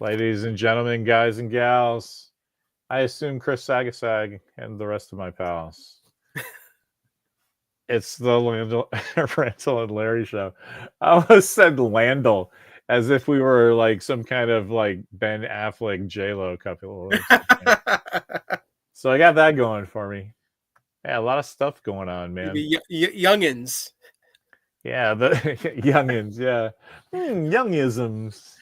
Ladies and gentlemen, guys and gals, I assume Chris Sagasag and the rest of my pals. It's the Randall and Larry show. I almost said Landell as if we were like some kind of like Ben Affleck J-Lo couple. So I got that going for me. Yeah, a lot of stuff going on, man. Youngins. Yeah, the youngins, yeah. Youngisms.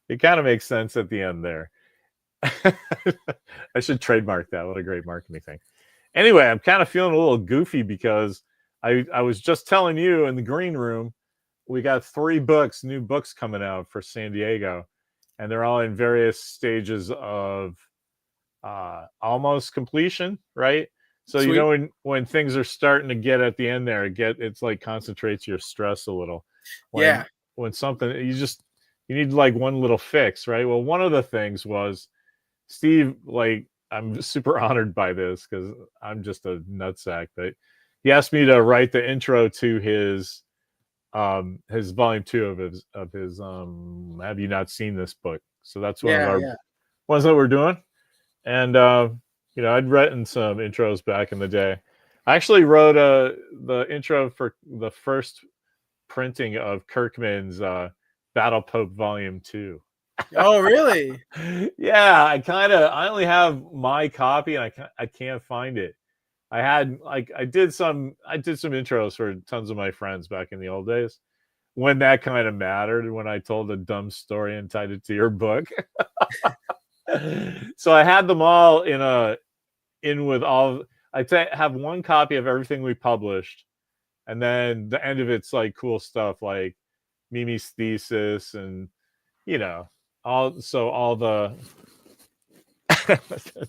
It kind of makes sense at the end there. I should trademark that. What a great marketing thing. Anyway, I'm kind of feeling a little goofy because I was just telling you in the green room, we got 3 new books coming out for San Diego, and they're all in various stages of almost completion, right? So Sweet. you know when things are starting to get at the end there, it's like concentrates your stress a little. When something you need like one little fix, right? Well, one of the things was Steve, like, I'm super honored by this because I'm just a nutsack, but he asked me to write the intro to his volume 2 of his Have You Not Seen This book? So that's one of our ones that we're doing. And you know, I'd written some intros back in the day. I actually wrote the intro for the first printing of Kirkman's Battle Pope Volume 2. Oh, really? Yeah, I only have my copy and I can't find it. I did some intros for tons of my friends back in the old days when that kind of mattered, when I told a dumb story and tied it to your book. So I had them all in with all. Have one copy of everything we published, and then the end of it's like cool stuff like Mimi's thesis and all the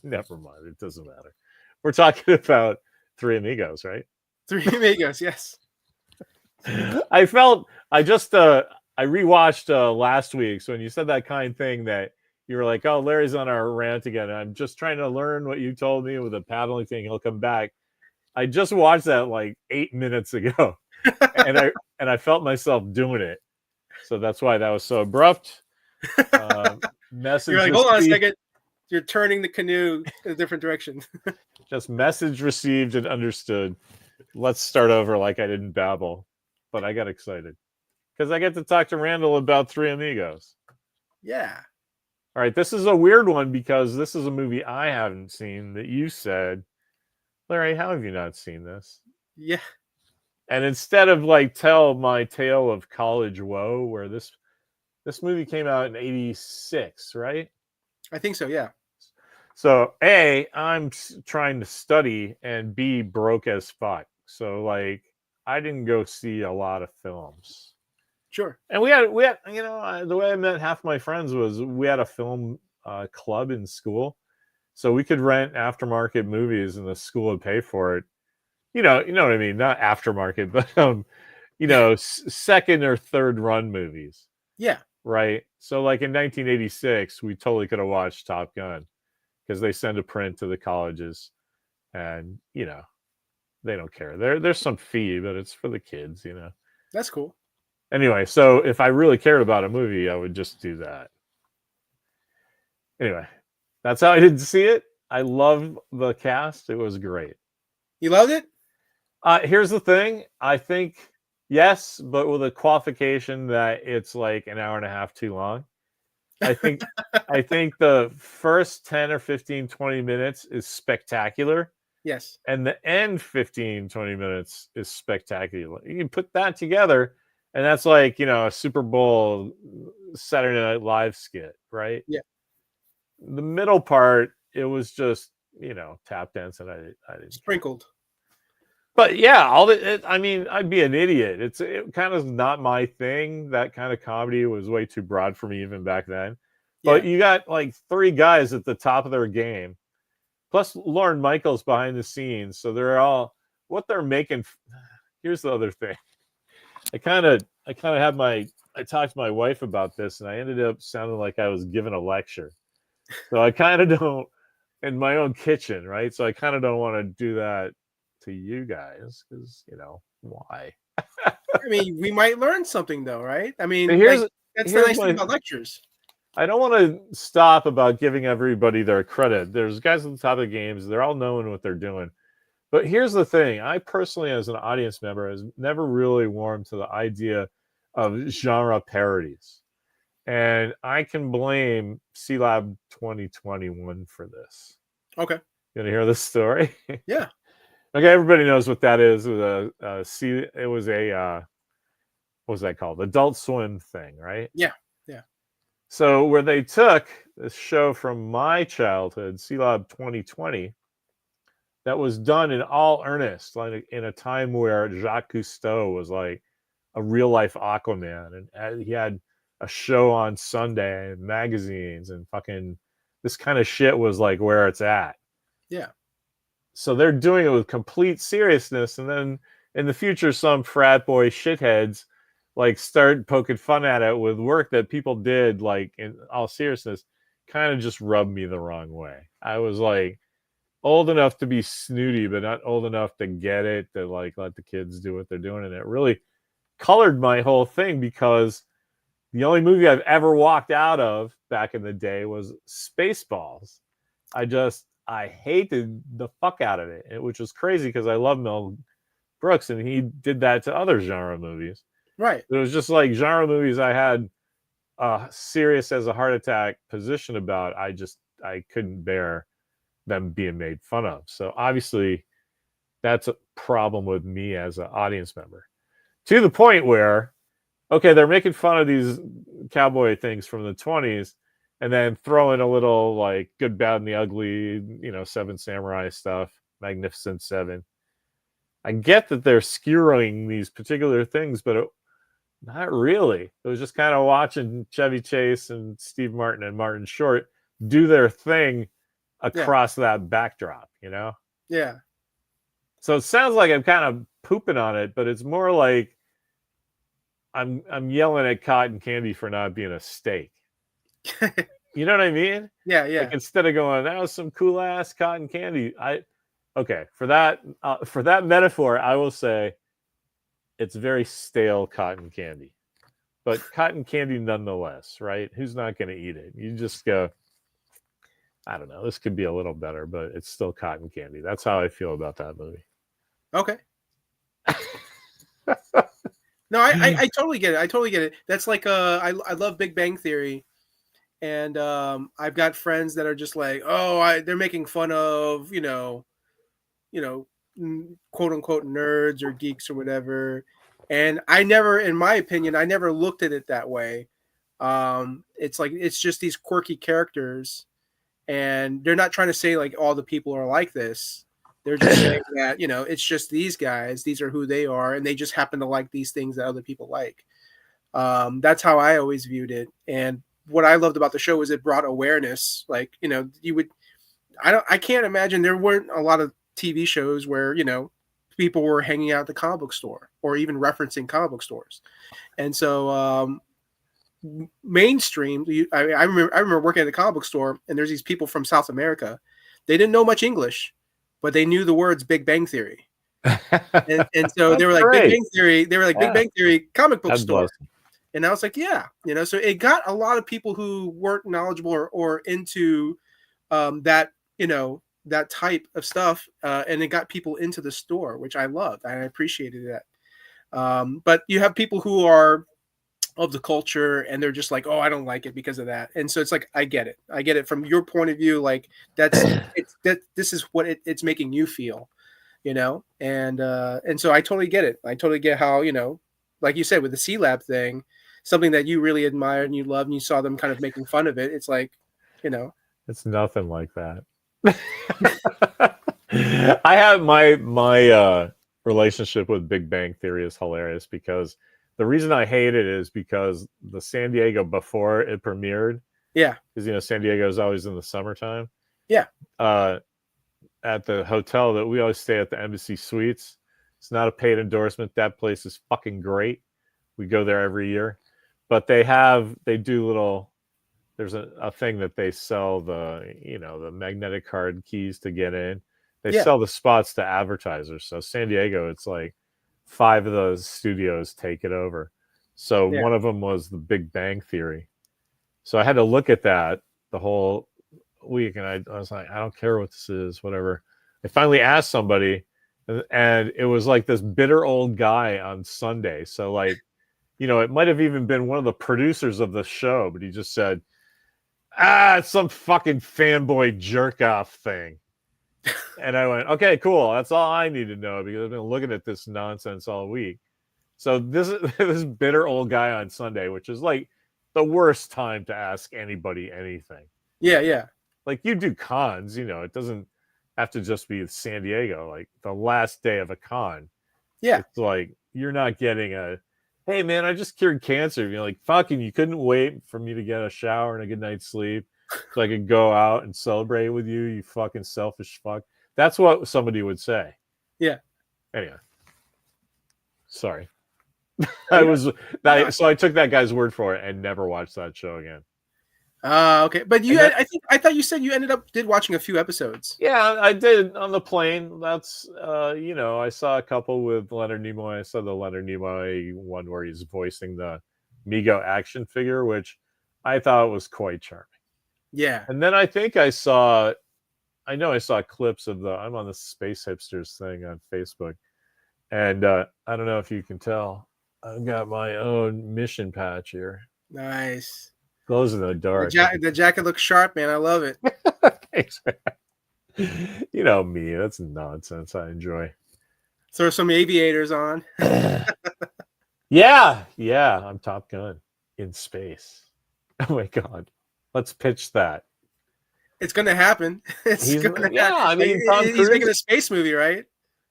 never mind, it doesn't matter. We're talking about Three Amigos, right? Three Amigos, yes. I rewatched last week, so when you said that kind thing that you were like, oh, Larry's on our rant again, I'm just trying to learn what you told me with the paddling thing, he'll come back. I just watched that like 8 minutes ago and I felt myself doing it, so that's why that was so abrupt. Message You're like, hold on a second, you're turning the canoe in a different direction. Just message received and understood. Let's start over like I didn't babble, but I got excited because I get to talk to Randall about Three Amigos. Yeah. All right, this is a weird one because this is a movie I haven't seen that you said, Larry, how have you not seen this? Yeah. And instead of like tell my tale of college woe, where this movie came out in '86, right? I think so, yeah. So A, I'm trying to study, and B, broke as fuck. So like, I didn't go see a lot of films. Sure. And we had the way I met half my friends was we had a film club in school, so we could rent aftermarket movies, and the school would pay for it. You know what I mean? Not aftermarket, but second or third run movies. Yeah. Right. So like in 1986, we totally could have watched Top Gun because they send a print to the colleges, and they don't care. There's some fee, but it's for the kids. That's cool. Anyway, so if I really cared about a movie, I would just do that. Anyway, that's how I didn't see it. I love the cast. It was great. You loved it? Here's the thing. I think yes, but with a qualification that it's like an hour and a half too long. I think the first 10 or 15, 20 minutes is spectacular. Yes. And the end 15, 20 minutes is spectacular. You can put that together, and that's like, a Super Bowl Saturday Night Live skit, right? Yeah. The middle part, it was just, tap dance, and I didn't sprinkled. But yeah, I'd be an idiot. It kind of not my thing. That kind of comedy was way too broad for me even back then. But you got like 3 guys at the top of their game, plus Lorne Michaels behind the scenes. So they're all what they're making. Here's the other thing. I talked to my wife about this, and I ended up sounding like I was giving a lecture. So I kind of don't in my own kitchen, right? So I kind of don't want to do that to you guys because why? I mean, we might learn something though, right? I mean, that's the nice thing about lectures. I don't want to stop about giving everybody their credit. There's guys at the top of the games. They're all knowing what they're doing. But here's the thing. I personally, as an audience member, has never really warmed to the idea of genre parodies. And I can blame C-Lab 2021 for this. Okay. You want to hear this story? Yeah. Okay, everybody knows what that is. It was a what was that called? Adult Swim thing, right? Yeah. Yeah. So where they took this show from my childhood, C-Lab 2020, that was done in all earnest, like in a time where Jacques Cousteau was like a real life Aquaman, and he had a show on Sunday and magazines, and fucking this kind of shit was like where it's at. Yeah. So they're doing it with complete seriousness, and then in the future, some frat boy shitheads like start poking fun at it with work that people did, like in all seriousness, kind of just rubbed me the wrong way. I was like old enough to be snooty, but not old enough to get it, to like let the kids do what they're doing. And it really colored my whole thing, because the only movie I've ever walked out of back in the day was Spaceballs. I hated the fuck out of it, which was crazy because I love Mel Brooks and he did that to other genre movies. Right. It was just like genre movies I had serious as a heart attack position about. I couldn't bear them being made fun of. So obviously that's a problem with me as an audience member, to the point where, okay, they're making fun of these cowboy things from the 20s and then throwing a little like Good, Bad, and the Ugly, Seven Samurai stuff, Magnificent Seven. I get that they're skewering these particular things, but not really. It was just kind of watching Chevy Chase and Steve Martin and Martin Short do their thing across that backdrop, Yeah. So it sounds like I'm kind of pooping on it, but it's more like I'm yelling at cotton candy for not being a steak. You know what I mean? Yeah, yeah. Like, instead of going, that was some cool ass cotton candy, for that metaphor, I will say it's very stale cotton candy, but cotton candy nonetheless, right? Who's not going to eat it? You just go, I don't know, this could be a little better, but it's still cotton candy. That's how I feel about that movie. Okay. No, I totally get it. I totally get it. That's like I love Big Bang Theory, and I've got friends that are just like, oh, they're making fun of quote unquote nerds or geeks or whatever, and I never, in my opinion, I never looked at it that way. It's like it's just these quirky characters, and they're not trying to say like all the people are like this. They're just saying that, it's just these guys, these are who they are, and they just happen to like these things that other people like. That's how I always viewed it. And what I loved about the show was it brought awareness. Like, I can't imagine there weren't a lot of TV shows where, people were hanging out at the comic book store or even referencing comic book stores. And so mainstream, I remember working at a comic book store, and there's these people from South America. They didn't know much English, but they knew the words Big Bang Theory. And so they were like, great. Big Bang Theory. They were like, Big Bang Theory comic book store. And I was like, yeah, so it got a lot of people who weren't knowledgeable or into that, that type of stuff. And it got people into the store, which I loved. I appreciated that. But you have people who are of the culture and they're just like, oh, I don't like it because of that. And so it's like, I get it from your point of view. Like this is what it's making you feel, and so I totally get it. I totally get how, like you said, with the C-Lab thing, something that you really admired and you loved and you saw them kind of making fun of it. It's like, it's nothing like that. I have my relationship with Big Bang Theory is hilarious, because the reason I hate it is because the San Diego before it premiered. Yeah. Because, San Diego is always in the summertime. Yeah. At the hotel that we always stay at, the Embassy Suites. It's not a paid endorsement. That place is fucking great. We go there every year. But there's a thing that they sell the magnetic card keys to get in. They sell the spots to advertisers. So San Diego, it's like 5 of those studios take it over. So one of them was the Big Bang Theory. So I had to look at that the whole week, and I was like, I don't care what this is, whatever. I finally asked somebody, and it was like this bitter old guy on Sunday. So like, it might have even been one of the producers of the show, but he just said, it's some fucking fanboy jerk off thing. And I went, okay, cool. That's all I need to know, because I've been looking at this nonsense all week. So this bitter old guy on Sunday, which is like the worst time to ask anybody anything. Yeah. Like, you do cons, it doesn't have to just be San Diego. Like the last day of a con. Yeah. It's like, you're not getting a, hey man, I just cured cancer. You're like, fucking, you couldn't wait for me to get a shower and a good night's sleep so I could go out and celebrate with you, you fucking selfish fuck. That's what somebody would say. Yeah. Anyway. Sorry. So I took that guy's word for it and never watched that show again. Okay. But I thought you said you did watching a few episodes. Yeah, I did on the plane. That's I saw a couple with Leonard Nimoy. I saw the Leonard Nimoy one where he's voicing the Mego action figure, which I thought was quite charming. Yeah. And then I think I saw clips of I'm on the Space Hipsters thing on Facebook. And I don't know if you can tell, I've got my own mission patch here. Nice. Glows in the dark. The jacket looks sharp, man. I love it. Thanks, man. You know me. That's nonsense. I enjoy. Throw some aviators on. Yeah. I'm Top Gun in space. Oh my God. Let's pitch that. It's going to happen. I mean, Tom Cruise, he's making a space movie, right?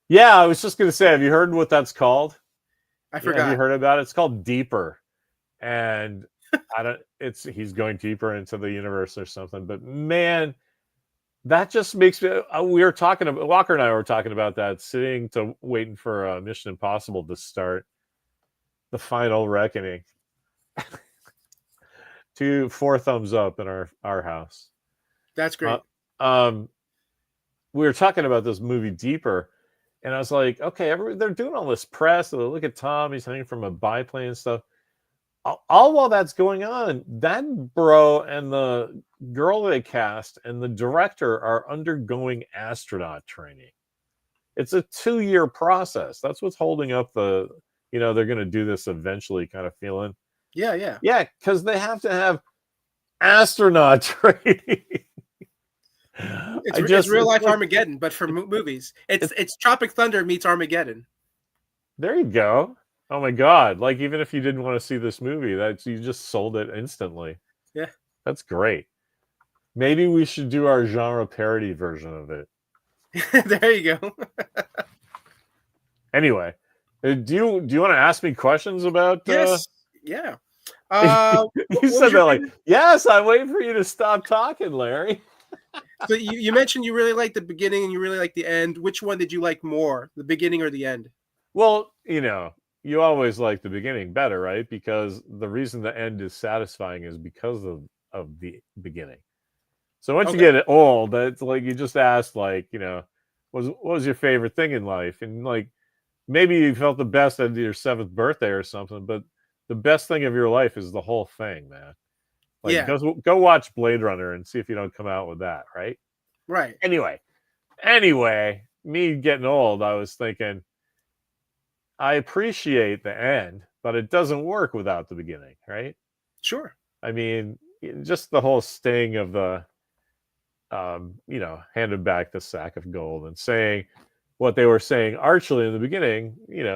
Yeah, I was just going to say, have you heard what that's called? I forgot. Have you heard about it? It's called Deeper. And he's going deeper into the universe or something. But man, that just makes me, Walker and I were talking about that, waiting for Mission Impossible to start the final reckoning. 4 thumbs up in our house. That's great. We were talking about this movie Deeper, and I was like, okay, they're doing all this press. So look at Tom, he's hanging from a biplane and stuff. All while that's going on, that bro and the girl they cast and the director are undergoing astronaut training. It's a 2-year process. That's what's holding up they're going to do this eventually kind of feeling. Yeah, because they have to have astronaut training. It's real life Armageddon, but for movies. It's Tropic Thunder meets Armageddon. There you go. Oh my God. Like, even if you didn't want to see this movie, you just sold it instantly. Yeah. That's great. Maybe we should do our genre parody version of it. There you go. Anyway, do you want to ask me questions about Yes. Yeah. You said that like, yes, I'm waiting for you to stop talking, Larry. So you mentioned you really like the beginning and you really like the end. Which one did you like more, the beginning or the end? Well, you always like the beginning better, right? Because the reason the end is satisfying is because of the beginning. So once you get old, it's like you just asked, like, what was your favorite thing in life? And like, maybe you felt the best at your 7th birthday or something, but the best thing of your life is the whole thing, man. Like, yeah. Go watch Blade Runner and see if you don't come out with that, right? Right. Anyway, me getting old, I was thinking, I appreciate the end, but it doesn't work without the beginning, right? Sure. I mean, just the whole sting of the, handing back the sack of gold and saying what they were saying archly in the beginning,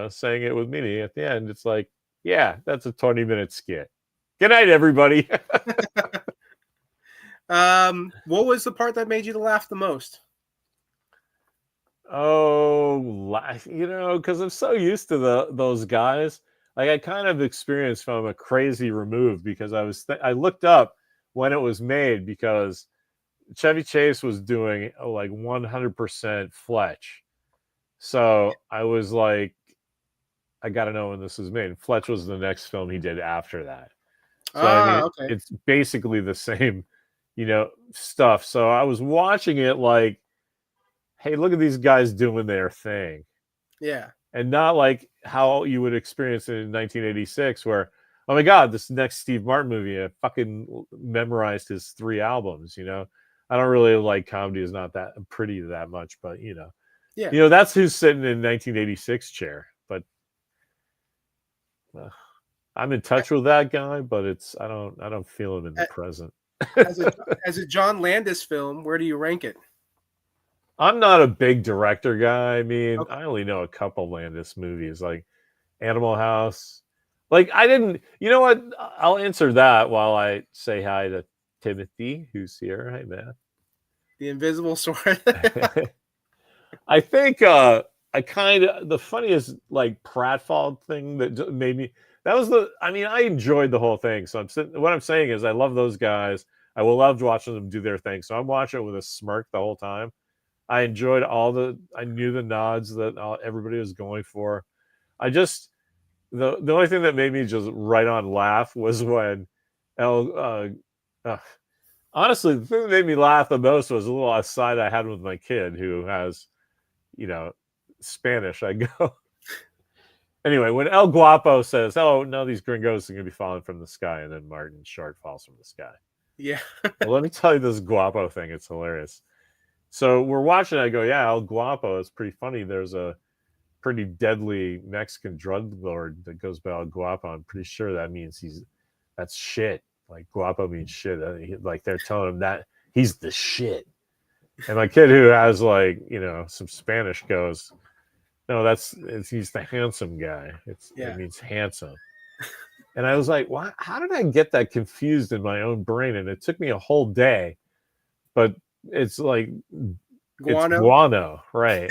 saying it with meaning at the end. It's like, yeah, that's a 20-minute skit. Good night, everybody. What was the part that made you laugh the most? Oh, because I'm so used to those guys. Like, I kind of experienced from a crazy remove, because I looked up when it was made, because Chevy Chase was doing like 100% Fletch. So I was like, I got to know when this was made. Fletch was the next film he did after that. So it's basically the same, stuff. So I was watching it like, hey, look at these guys doing their thing. Yeah. And not like how you would experience it in 1986, where, oh my God, this next Steve Martin movie, I fucking memorized his 3 albums, you know. I don't really like comedy is not that pretty that much, but Yeah. that's who's sitting in 1986 chair. But I'm in touch with that guy, but I don't feel him in the present. As a John Landis film, where do you rank it? I'm not a big director guy. I mean, Okay. I only know a couple Landis movies, like Animal House. Like, I didn't. You know what? I'll answer that while I say hi to Timothy, who's here. Hey, man. The Invisible Sword. I think the funniest like pratfall thing that made me I mean, I enjoyed the whole thing. So what I'm saying is I love those guys. I will love watching them do their thing. So I'm watching it with a smirk the whole time. I enjoyed I knew the nods that everybody was going for. The only thing that made me just right on laugh was when honestly, the thing that made me laugh the most was a little aside I had with my kid who has, Spanish. I go, anyway, when El Guapo says, "Oh no, these gringos are gonna be falling from the sky," and then Martin Short falls from the sky. Yeah. Well, let me tell you this Guapo thing. It's hilarious. So we're watching. I go, "Yeah, El Guapo is pretty funny." There's a pretty deadly Mexican drug lord that goes by El Guapo. I'm pretty sure that means that's shit. Like Guapo means shit. Like they're telling him that he's the shit. And my kid who has like, some Spanish goes, "No, he's the handsome guy. It means handsome." And I was like, "Why? How did I get that confused in my own brain?" And it took me a whole day, but it's like Guano. It's guano, right?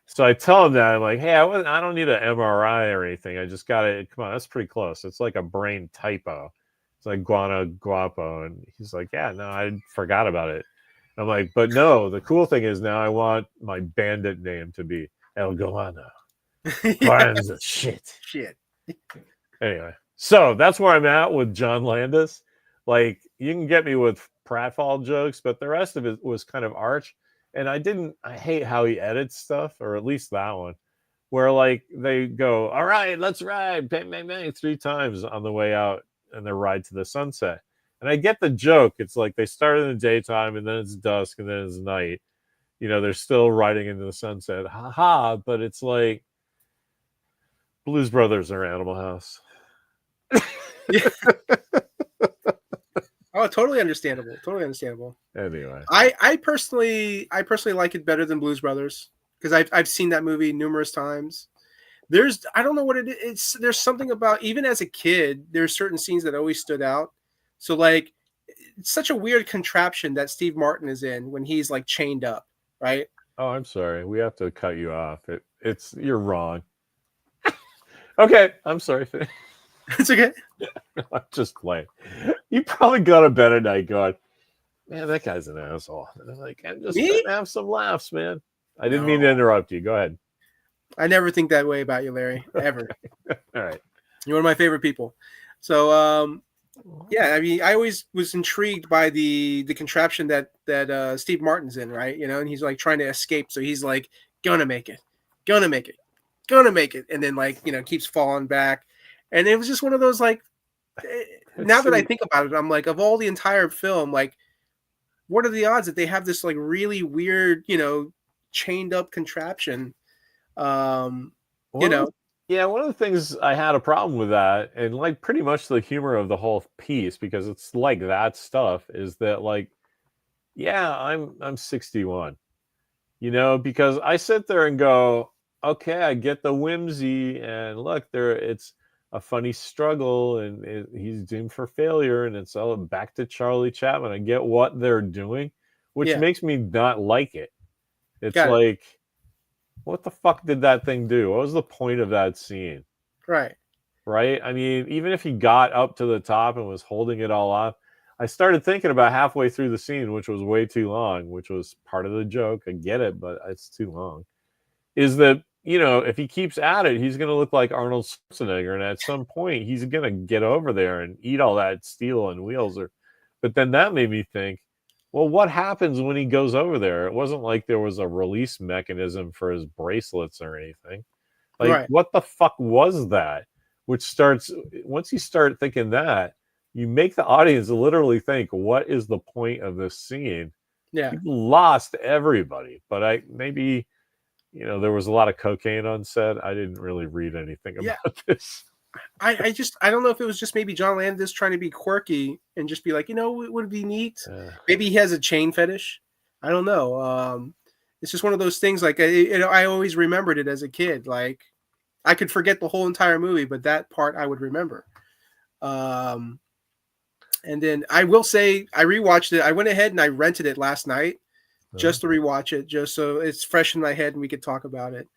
So I tell him that I'm like, "Hey, I don't need an MRI or anything. I just got it. Come on, that's pretty close. It's like a brain typo. It's like guano guapo." And he's like, "Yeah, no, I forgot about it." I'm like, "But no, the cool thing is now I want my bandit name to be El Guano." Guano's a shit. Shit. Anyway, so that's where I'm at with John Landis. Like, you can get me with pratfall jokes, but the rest of it was kind of arch. And I hate how he edits stuff, or at least that one, where like they go, "All right, let's ride, bang, bang, bang," 3 times on the way out and their ride to the sunset. And I get the joke. It's like they start in the daytime and then it's dusk and then it's night. They're still riding into the sunset. Ha ha. But it's like Blues Brothers or Animal House. Yeah. Oh, totally understandable. Totally understandable. Anyway, I personally like it better than Blues Brothers because I've seen that movie numerous times. I don't know what it is. There's something about, even as a kid, there's certain scenes that always stood out. So like, it's such a weird contraption that Steve Martin is in when he's like chained up, right? Oh, I'm sorry. We have to cut you off. You're wrong. Okay, I'm sorry. It's okay. I'm just playing. You probably got a better night going, "Man, that guy's an asshole." And I'm like, "I'm just trying to have some laughs, man." I didn't mean to interrupt you. Go ahead. I never think that way about you, Larry. Ever. All right. You're one of my favorite people. So, yeah, I mean, I always was intrigued by the contraption that Steve Martin's in, right? And he's like trying to escape. So he's like, gonna make it, gonna make it, gonna make it. And then like, keeps falling back. And it was just one of those, like, now that I think about it, I'm like, of all the entire film, like, what are the odds that they have this like really weird, chained up contraption? Yeah, one of the things I had a problem with that, and like pretty much the humor of the whole piece, because it's like that stuff, is that like, yeah, I'm 61, because I sit there and go, okay, I get the whimsy, and look, it's a funny struggle, and he's doomed for failure, and it's all back to Charlie Chaplin. I get what they're doing, which makes me not like it. It's like, what the fuck did that thing do? What was the point of that scene? Right. I mean, even if he got up to the top and was holding it all off, I started thinking about halfway through the scene, which was way too long, which was part of the joke. I get it, but it's too long. Is that, if he keeps at it, he's going to look like Arnold Schwarzenegger. And at some point, he's going to get over there and eat all that steel and wheels. But then that made me think, well, what happens when he goes over there? It wasn't like there was a release mechanism for his bracelets or anything. Like, what the fuck was that? which starts once you start thinking that, you make the audience literally think, what is the point of this scene? Yeah. You've lost everybody. But maybe, there was a lot of cocaine on set. I didn't really read anything about this. I don't know if it was just maybe John Landis trying to be quirky and just be like, it would be neat. Maybe he has a chain fetish. I don't know. It's just one of those things. Like, I always remembered it as a kid. Like, I could forget the whole entire movie, but that part I would remember. And then I will say I rewatched it. I went ahead and I rented it last night just to rewatch it, just so it's fresh in my head and we could talk about it.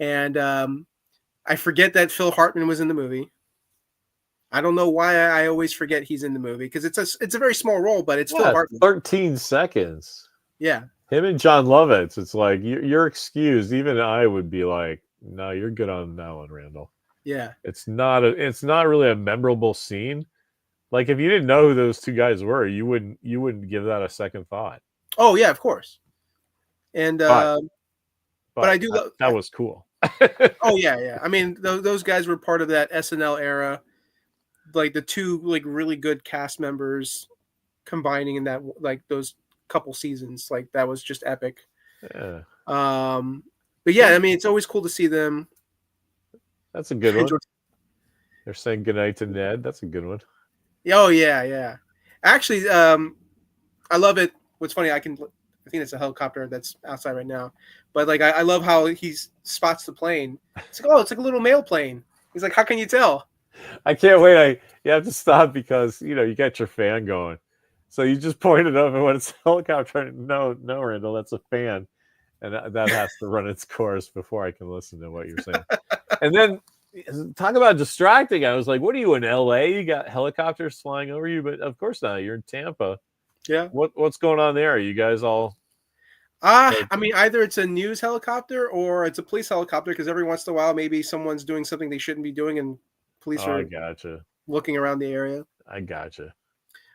And I forget that Phil Hartman was in the movie. I don't know why I always forget he's in the movie, because it's a very small role, but it's Phil Hartman. 13 seconds. Yeah. Him and John Lovitz. It's like you're excused. Even I would be like, no, you're good on that one, Randall. Yeah. It's not really a memorable scene. Like, if you didn't know who those two guys were, you wouldn't give that a second thought. Oh yeah, of course. And but I do that was cool. Oh yeah. I mean, those guys were part of that SNL era. Like the two like really good cast members combining in that, like those couple seasons, like that was just epic. Yeah. But yeah, I mean, it's always cool to see them. That's a good one. They're saying goodnight to Ned. That's a good one. Oh yeah. Actually, I love it. What's funny, I think it's a helicopter that's outside right now, but like I love how he spots the plane. It's like, oh, it's like a little mail plane. He's like, how can you tell? I can't wait. You have to stop because you got your fan going. So you just pointed over when it's a helicopter. No, Randall, that's a fan, and that has to run its course before I can listen to what you're saying. And then talk about distracting. I was like, what are you in LA? You got helicopters flying over you, but of course not. You're in Tampa. Yeah. What's going on there? Are you guys all? I mean, either it's a news helicopter or it's a police helicopter, because every once in a while, maybe someone's doing something they shouldn't be doing, and police are looking around the area. I gotcha.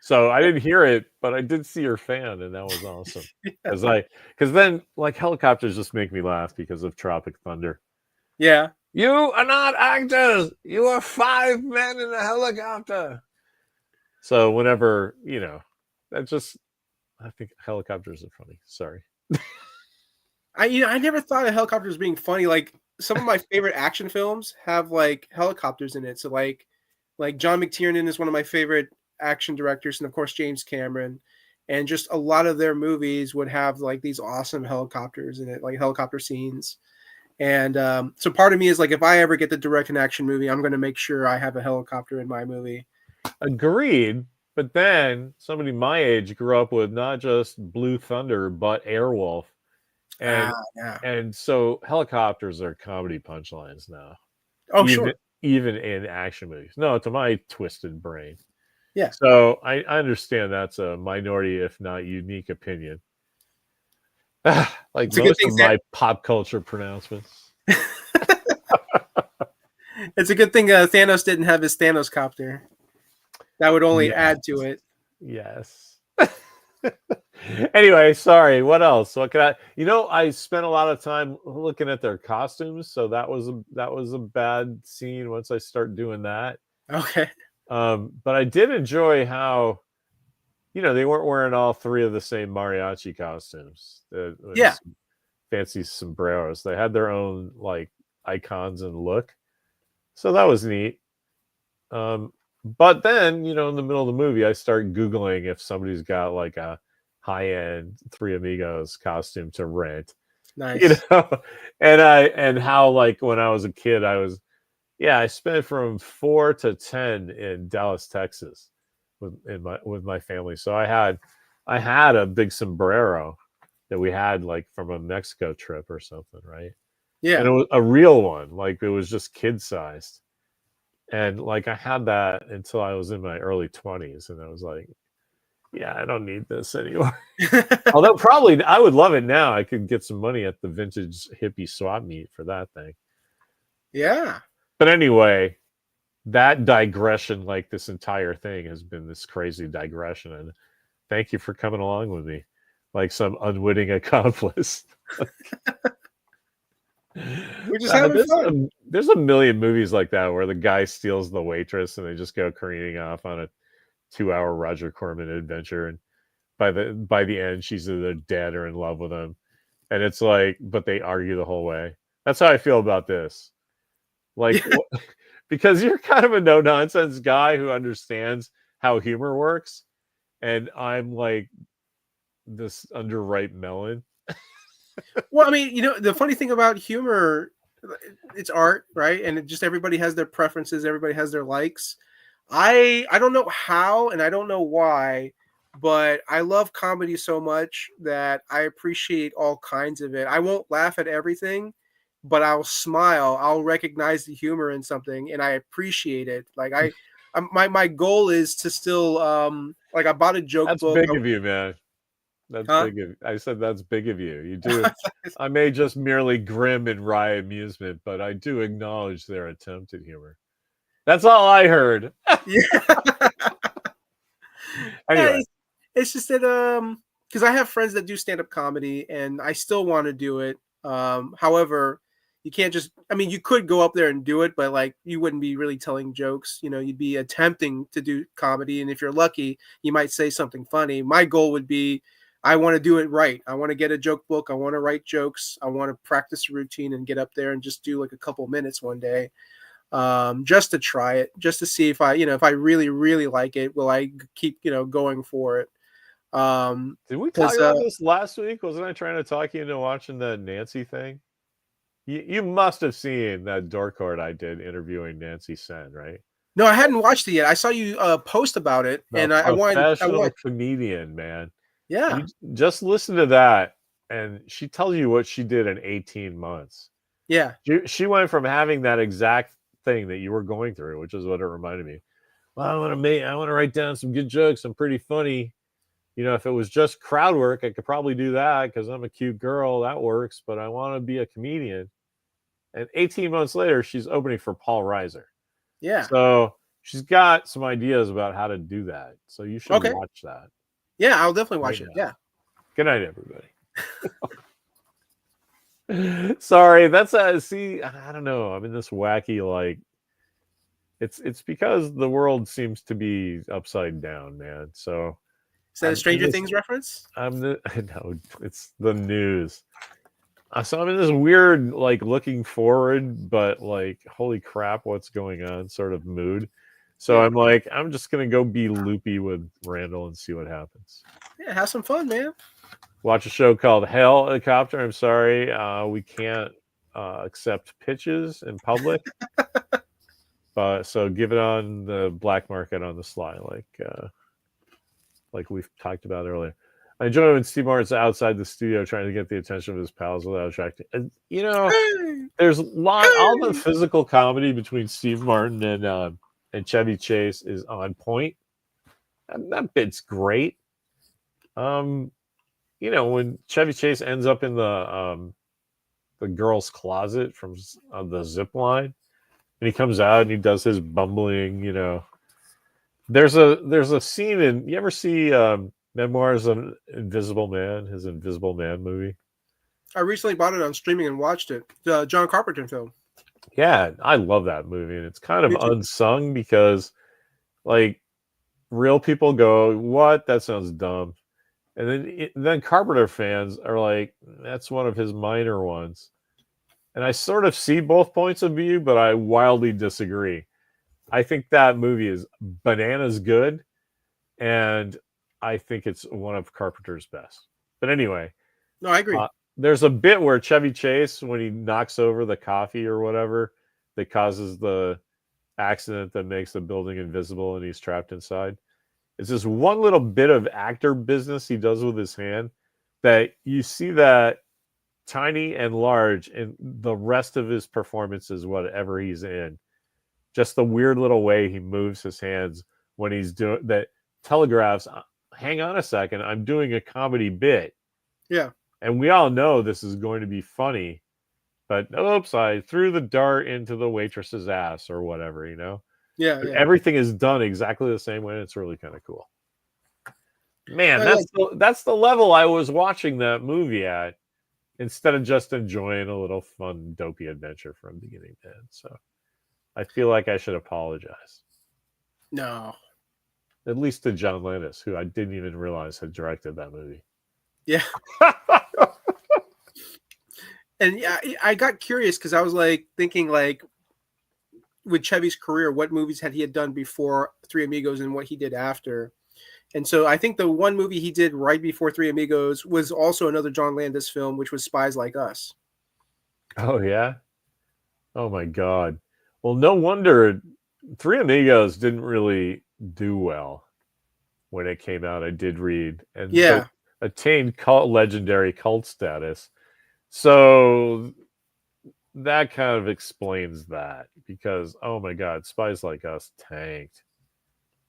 So I didn't hear it, but I did see your fan, and that was awesome. Because then like helicopters just make me laugh because of Tropic Thunder. Yeah. You are not actors. You are 5 men in a helicopter. So whenever, I think helicopters are funny. Sorry. I never thought of helicopters being funny. Like, some of my favorite action films have like helicopters in it. So like John McTiernan is one of my favorite action directors, and of course James Cameron, and just a lot of their movies would have like these awesome helicopters in it, like helicopter scenes. And so part of me is like, if I ever get to direct an action movie, I'm going to make sure I have a helicopter in my movie. Agreed. But then somebody my age grew up with not just Blue Thunder, but Airwolf. And so helicopters are comedy punchlines now. Oh, sure. Even in action movies. No, to my twisted brain. Yeah. So I understand that's a minority, if not unique, opinion. Like most of my pop culture pronouncements. It's a good thing Thanos didn't have his Thanos copter. That would only add to it. Yes. Anyway, sorry. What else? What can I spent a lot of time looking at their costumes, so that was a bad scene once I start doing that. Okay. But I did enjoy how they weren't wearing all three of the same mariachi costumes. Fancy sombreros. They had their own like icons and look. So that was neat. But then, in the middle of the movie, I start Googling if somebody's got like a high-end Three Amigos costume to rent. Nice. And how, like, when I was a kid, I spent from 4 to 10 in Dallas, Texas with my family. So I had a big sombrero that we had like from a Mexico trip or something, right? Yeah. And it was a real one, like it was just kid sized. And like I had that until I was in my early 20s, and I was like, yeah, I don't need this anymore. Although probably I would love it now. I could get some money at the vintage hippie swap meet for that thing. Yeah. But anyway, that digression, like this entire thing has been this crazy digression, and thank you for coming along with me like some unwitting accomplice. We're just having fun. There's a million movies like that where the guy steals the waitress and they just go careening off on a 2-hour Roger Corman adventure, and by the end she's either dead or in love with him, and it's like, but they argue the whole way. That's how I feel about this. Like, because you're kind of a no nonsense guy who understands how humor works, and I'm like this underripe melon. Well, I mean, the funny thing about humor, it's art, right? And everybody has their preferences, everybody has their likes. I don't know how and I don't know why, but I love comedy so much that I appreciate all kinds of it. I won't laugh at everything, but I'll smile. I'll recognize the humor in something and I appreciate it. Like my goal is to still like I bought a joke That's book. big of you, man. That's big of I said that's big of you. You do it. I may just merely grim and wry amusement, but I do acknowledge their attempt at humor. That's all I heard. Yeah. Anyway. Yeah, it's just that because I have friends that do stand-up comedy and I still want to do it. However, you can't just, I mean, you could go up there and do it, but like you wouldn't be really telling jokes. You'd be attempting to do comedy, and if you're lucky, you might say something funny. My goal would be, I want to do it right. I want to get a joke book. I want to write jokes. I want to practice a routine and get up there and just do like a couple minutes one day. Just to try it, just to see if I really, really like it, will I keep, going for it. Did we talk about this last week? Wasn't I trying to talk you into watching the Nancy thing? You must have seen that DORK COURT I did interviewing Nancy Sen, right? No, I hadn't watched it yet. I saw you post about it, and I wanted. Professional comedian, man. Yeah. You just listen to that, and she tells you what she did in 18 months. Yeah. She went from having that exact thing that you were going through, which is what it reminded me. Well, I want to write down some good jokes. I'm pretty funny. If it was just crowd work, I could probably do that because I'm a cute girl. That works. But I want to be a comedian. And 18 months later, she's opening for Paul Reiser. Yeah. So she's got some ideas about how to do that. So you should watch that. Yeah, I'll definitely watch it. Yeah. Good night, everybody. Sorry, that's see, I don't know. I'm in this wacky, like, it's because the world seems to be upside down, man. So is that a Stranger Things reference? No, it's the news. So I'm in this weird, like, looking forward, but like, holy crap, what's going on sort of mood. So I'm like, I'm just gonna go be loopy with Randall and see what happens. Yeah, have some fun, man. Watch a show called Helicopter. I'm sorry, we can't accept pitches in public. So give it on the black market on the sly, like we've talked about earlier. I enjoy when Steve Martin's outside the studio trying to get the attention of his pals without attracting. And there's all the physical comedy between Steve Martin and Chevy Chase is on point. And that bit's great. When Chevy Chase ends up in the girl's closet from the zip line, and he comes out and he does his bumbling, There's a scene in, you ever see Memoirs of an Invisible Man, his Invisible Man movie? I recently bought it on streaming and watched it. The John Carpenter film. Yeah, I love that movie, and it's kind of unsung because, like, real people go, "What? That sounds dumb," and then Carpenter fans are like, "That's one of his minor ones." And I sort of see both points of view, but I wildly disagree. I think that movie is bananas good, and I think it's one of Carpenter's best. But anyway, no, I agree. There's a bit where Chevy Chase, when he knocks over the coffee or whatever that causes the accident that makes the building invisible and he's trapped inside, it's this one little bit of actor business he does with his hand that you see that tiny and large in the rest of his performances, whatever he's in. Just the weird little way he moves his hands when he's doing that telegraphs, hang on a second, I'm doing a comedy bit. Yeah. And we all know this is going to be funny, but oops, I threw the dart into the waitress's ass or whatever, Yeah. Everything is done exactly the same way. And it's really kind of cool. Man, that's the level I was watching that movie at. instead of just enjoying a little fun, dopey adventure from beginning to end. So I feel like I should apologize. No. At least to John Landis, who I didn't even realize had directed that movie. Yeah. And yeah, I got curious because I was like thinking like with Chevy's career, what movies had he done before Three Amigos and what he did after. And so I think the one movie he did right before Three Amigos was also another John Landis film, which was Spies Like Us. Oh, yeah? Oh, my God. Well, no wonder Three Amigos didn't really do well when it came out. I did read. But attained legendary cult status. So that kind of explains that. Because, oh, my God, Spies Like Us tanked.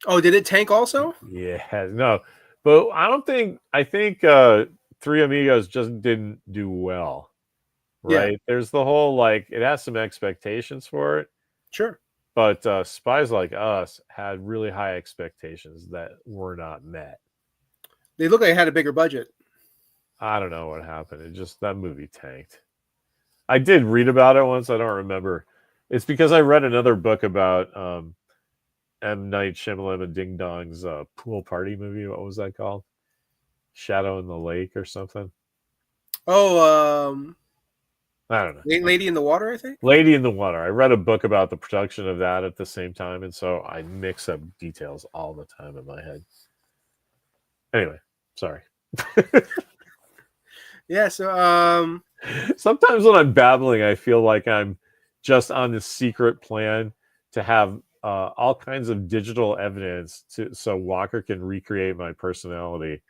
Oh, did it tank also? Yeah, no. But I think Three Amigos just didn't do well. Right? Yeah. There's the whole like it has some expectations for it. Sure. But Spies Like Us had really high expectations that were not met. They look like it had a bigger budget. I don't know what happened. It just that movie tanked. I did read about it once. I don't remember. It's because I read another book about M. Night Shyamalan and Ding Dong's pool party movie. What was that called? Shadow in the Lake or something? Oh, I don't know. Lady in the Water, I think? Lady in the Water. I read a book about the production of that at the same time, and so I mix up details all the time in my head. Anyway, sorry. Yeah, so sometimes when I'm babbling, I feel like I'm just on this secret plan to have all kinds of digital evidence so Walker can recreate my personality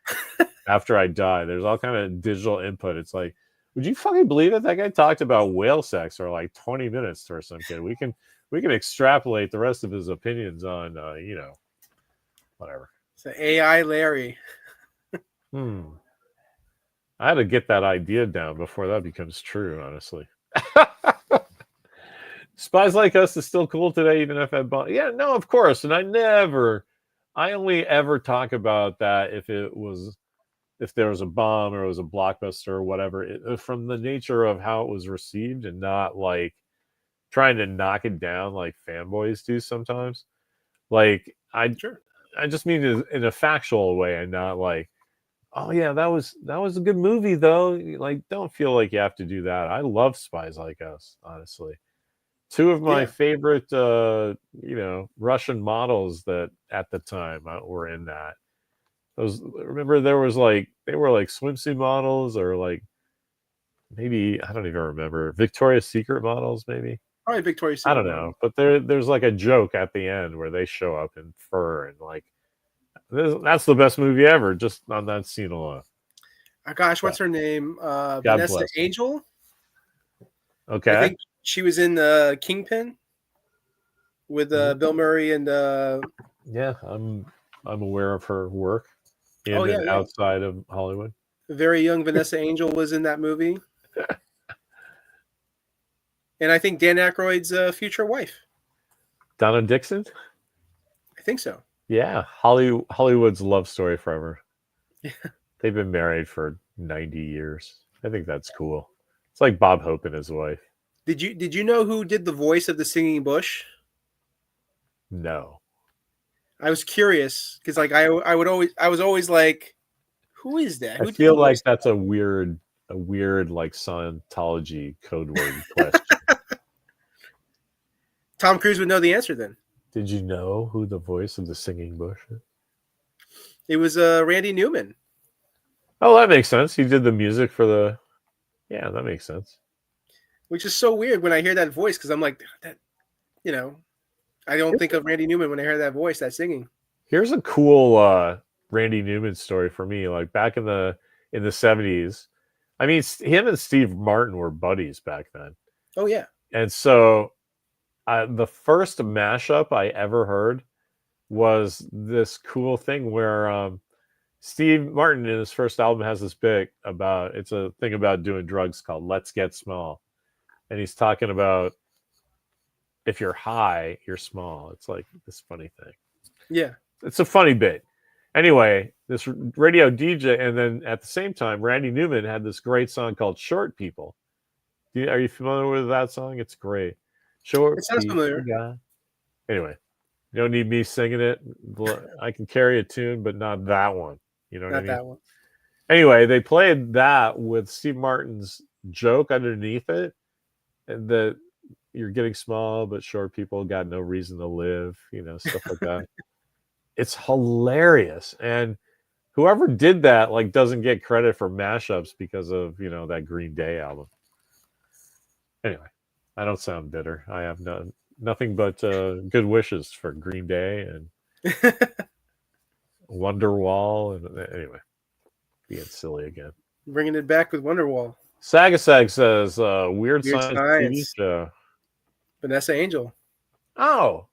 after I die. There's all kind of digital input. It's like, would you fucking believe it? That guy talked about whale sex for like 20 minutes or some kid. We can extrapolate the rest of his opinions on whatever. It's an AI Larry. I had to get that idea down before that becomes true, honestly. Spies Like Us is still cool today, even if yeah, no, of course. And I only ever talk about that if there was a bomb or it was a blockbuster or whatever, from the nature of how it was received and not like trying to knock it down like fanboys do sometimes. Like I just mean in a factual way and not like, oh yeah, that was a good movie though. Like, don't feel like you have to do that. I love Spies Like Us, honestly. Two of my favorite, Russian models that at the time were in that. Remember there was like they were like swimsuit models or like maybe I don't even remember Victoria's Secret models maybe. Probably Victoria's Secret. I don't know, but there's like a joke at the end where they show up in fur and like that's the best movie ever just on that scene alone. Oh, gosh, what's her name? Vanessa Angel. Okay. I think she was in Kingpin with Bill Murray and yeah, I'm aware of her work outside of Hollywood. Very young Vanessa Angel was in that movie. And I think Dan Aykroyd's future wife. Donna Dixon? I think so. Yeah, Hollywood's love story forever. Yeah. They've been married for 90 years. I think that's cool. It's like Bob Hope and his wife. Did you know who did the voice of the singing bush? No. I was curious because like I was always like, who is that? I feel like that's a weird like Scientology code word question. Tom Cruise would know the answer then. Did you know who the voice of the singing bush is? It was Randy Newman. Oh, that makes sense. He did the music for the. Yeah, that makes sense. Which is so weird when I hear that voice because I'm like, that, I don't think of Randy Newman when I hear that voice, that singing. Here's a cool Randy Newman story for me. Like back in the 70s, I mean, him and Steve Martin were buddies back then. Oh yeah. And so, the first mashup I ever heard was this cool thing where Steve Martin in his first album has this bit about it's a thing about doing drugs called "Let's Get Small," and he's talking about if you're high, you're small. It's like this funny thing. Yeah. It's a funny bit. Anyway, this radio DJ, and then at the same time, Randy Newman had this great song called "Short People." Are you familiar with that song? It's great. Short It sounds people familiar. guy. Anyway, you don't need me singing it. I can carry a tune, but not that one. You know what I Not mean? that one. Anyway, they played that with Steve Martin's joke underneath it, and that you're getting small, but short people got no reason to live. Stuff like that. It's hilarious, and whoever did that doesn't get credit for mashups because of that Green Day album. Anyway, I don't sound bitter. I have nothing but good wishes for Green Day and Wonderwall, and anyway, being silly again. Bringing it back with Wonderwall. Sagasag says Weird Science TV show. Vanessa Angel. Oh,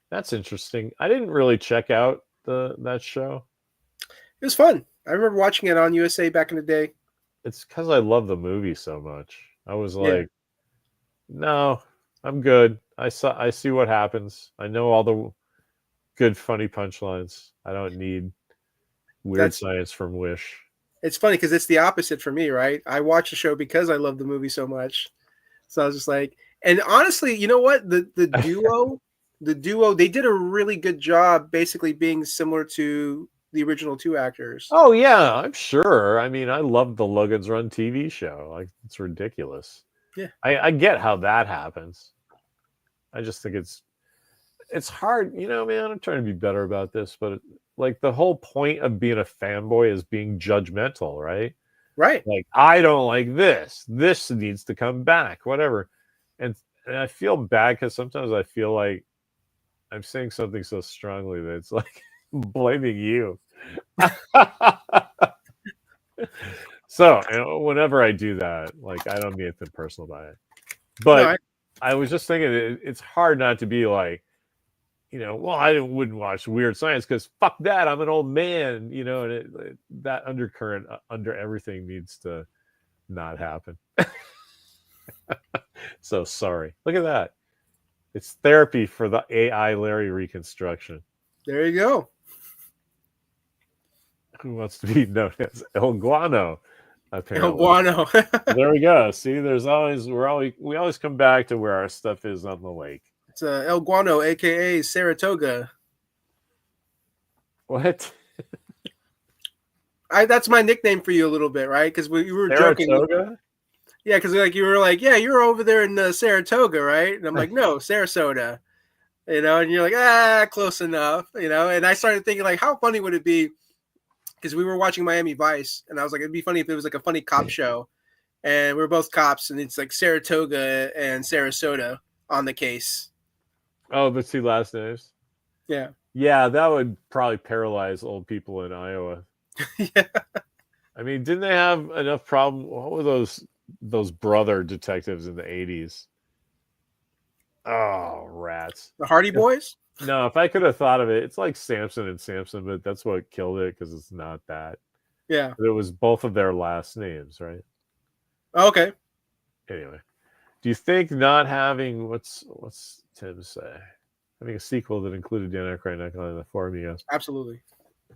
that's interesting. I didn't really check out that show. It was fun. I remember watching it on USA back in the day. It's because I love the movie so much. I was like, no, I'm good. I see what happens. I know all the good, funny punchlines. I don't need weird science from Wish. It's funny because it's the opposite for me, right? I watch the show because I love the movie so much. So I was just like, and honestly, you know what? The duo, they did a really good job basically being similar to the original two actors. Oh, yeah, I'm sure. I mean, I love the Logan's Run TV show. It's ridiculous. Yeah. I get how that happens. I just think it's hard. Man, I'm trying to be better about this, but the whole point of being a fanboy is being judgmental, right? Right. I don't like this. This needs to come back, whatever. And I feel bad because sometimes I feel like I'm saying something so strongly that it's blaming you. So whenever I do that, I don't mean anything personal by it. But I was just thinking it's hard not to be well, I wouldn't watch Weird Science because fuck that, I'm an old man, and that undercurrent under everything needs to not happen. So sorry. Look at that. It's therapy for the AI Larry reconstruction. There you go. Who wants to be known as El Guano? Apparently. El Guano. There we go. See, we always come back to where our stuff is on the lake. It's El Guano, aka Saratoga. What? That's my nickname for you a little bit, right? Because we were Saratoga? joking. Yeah, because you were like, yeah, you're over there in Saratoga, right? And I'm like, no, Sarasota. And you're like, close enough. And I started thinking how funny would it be? Because we were watching Miami Vice, and I was like, it'd be funny if it was a funny cop show, and we were both cops, and it's Saratoga and Sarasota on the case. Oh, the two last names. Yeah. Yeah, that would probably paralyze old people in Iowa. Yeah. I mean, didn't they have enough problem? What were those brother detectives in the 80s? Oh, rats. The Hardy Boys? No, if I could have thought of it, it's like Samson and Samson, but that's what killed it because it's not that. Yeah. But it was both of their last names, right? Okay. Anyway, do you think not having what's Tim say? Having a sequel that included Dan Aykroyd and the Four Amigos? Absolutely.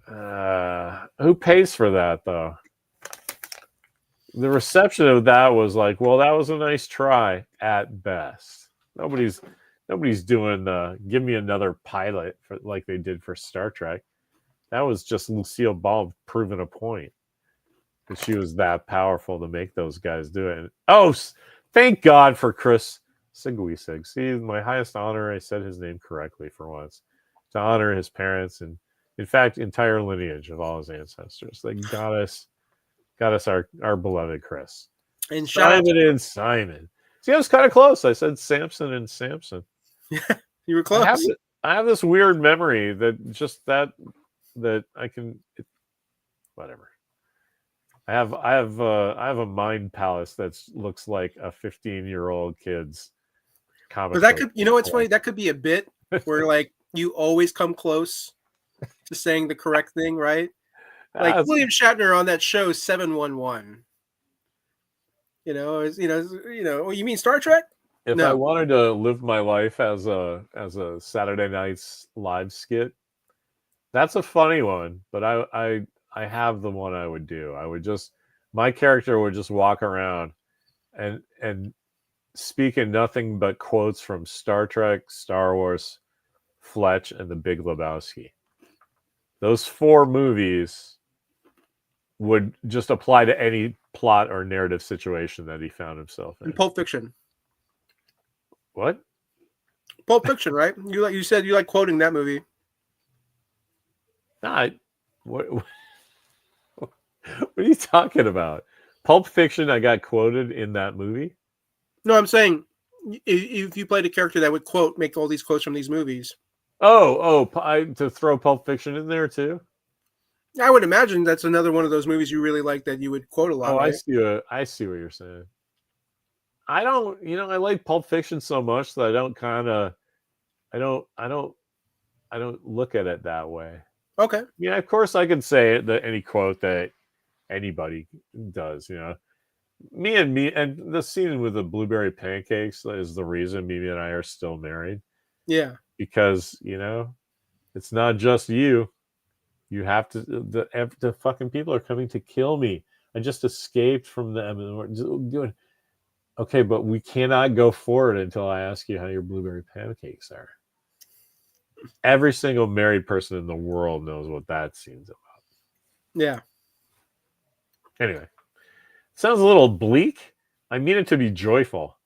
Who pays for that though? The reception of that was well, that was a nice try at best. Nobody's doing give me another pilot for like they did for Star Trek. That was just Lucille Ball proving a point that she was that powerful to make those guys do it. Oh, thank God for Chris Sigwisig. See, my highest honor, I said his name correctly for once, to honor his parents and, in fact, entire lineage of all his ancestors. They got us our beloved Chris. And Simon and Simon. See, I was kind of close. I said Samson and Samson. Yeah, you were close. I have this weird memory that just that I can whatever. I have a mind palace that looks like a 15-year-old kid's comic. But that could, what's funny? That could be a bit where you always come close to saying the correct thing, right? William Shatner on that show 711. You mean Star Trek? If I wanted to live my life as a Saturday night's live skit, That's a funny one, but I have the one I would do. My character would just walk around and speak in nothing but quotes from Star Trek, Star Wars, Fletch, and The Big Lebowski. Those 4 movies would just apply to any plot or narrative situation that he found himself in. Pulp Fiction. What? Pulp Fiction, right? You said you like quoting that movie. What are you talking about? Pulp Fiction, I got quoted in that movie? No, I'm saying if you played a character that would make all these quotes from these movies. To throw Pulp Fiction in there too? I would imagine that's another one of those movies you really like that you would quote a lot. Oh, right? I see what you're saying. I don't, I like Pulp Fiction so much that I don't look at it that way. Okay. Yeah, of course I can say any quote that anybody does, Me and the scene with the blueberry pancakes is the reason Mimi and I are still married. Yeah. Because, it's not just you. You have to, the fucking people are coming to kill me. I just escaped from them and we're doing, okay, but we cannot go forward until I ask you how your blueberry pancakes are. Every single married person in the world knows what that scene's about. Yeah. Anyway, sounds a little bleak. I mean it to be joyful.